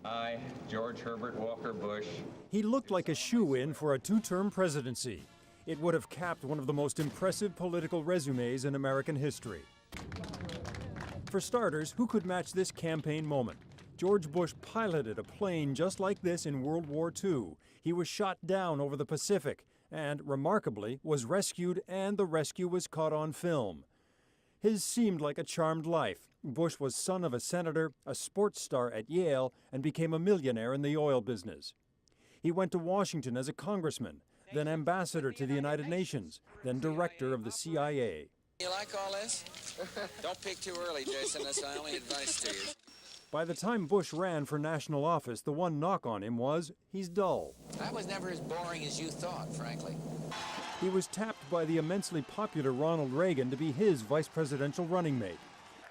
I, George Herbert Walker Bush. He looked like a shoo-in for a two-term presidency. It would have capped one of the most impressive political resumes in American history. For starters, who could match this campaign moment? George Bush piloted a plane just like this in World War II. He was shot down over the Pacific and, remarkably, was rescued, and the rescue was caught on film. His seemed like a charmed life. Bush was son of a senator, a sports star at Yale, and became a millionaire in the oil business. He went to Washington as a congressman, then ambassador to the United Nations, then director of the CIA. You like all this? Don't peak too early, Jason. That's my only advice to you. By the time Bush ran for national office, the one knock on him was, he's dull. I was never as boring as you thought, frankly. He was tapped by the immensely popular Ronald Reagan to be his vice presidential running mate,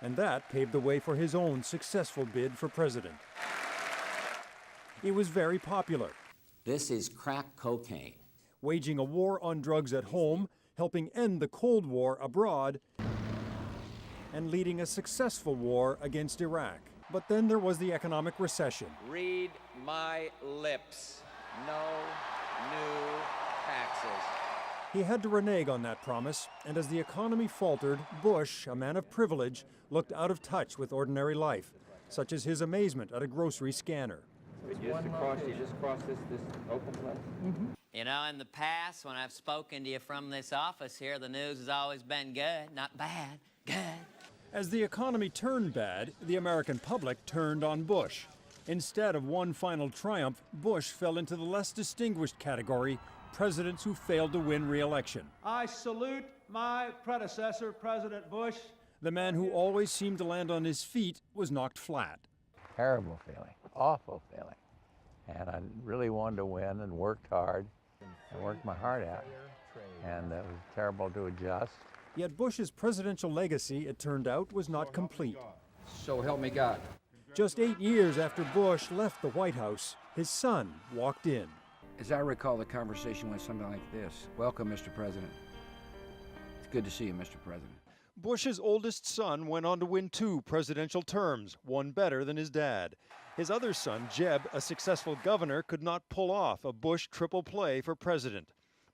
and that paved the way for his own successful bid for president. He was very popular. This is crack cocaine. Waging a war on drugs at home, helping end the Cold War abroad, and leading a successful war against Iraq. But then there was the economic recession. Read my lips. No new taxes. He had to renege on that promise, and as the economy faltered, Bush, a man of privilege, looked out of touch with ordinary life, such as his amazement at a grocery scanner. You just cross this open place? Mm-hmm. You know, in the past, when I've spoken to you from this office here, the news has always been good, not bad, good. As the economy turned bad, the American public turned on Bush. Instead of one final triumph, Bush fell into the less distinguished category, presidents who failed to win re-election. I salute my predecessor, President Bush. The man who always seemed to land on his feet was knocked flat. Terrible feeling, awful feeling. And I really wanted to win and worked hard and worked my heart out. And it was terrible to adjust. Yet Bush's presidential legacy, it turned out, was not complete. So help me God. Just 8 years after Bush left the White House, his son walked in. As I recall, the conversation went something like this. Welcome, Mr. President. It's good to see you, Mr. President. Bush's oldest son went on to win 2 presidential terms, one better than his dad. His other son, Jeb, a successful governor, could not pull off a Bush triple play for president.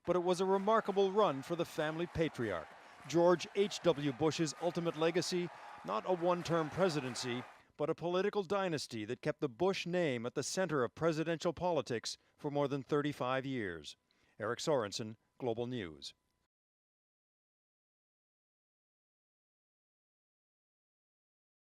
But it was a remarkable run for the family patriarch. George H.W. Bush's ultimate legacy, not a one-term presidency, but a political dynasty that kept the Bush name at the center of presidential politics for more than 35 years. Eric Sorensen, Global News.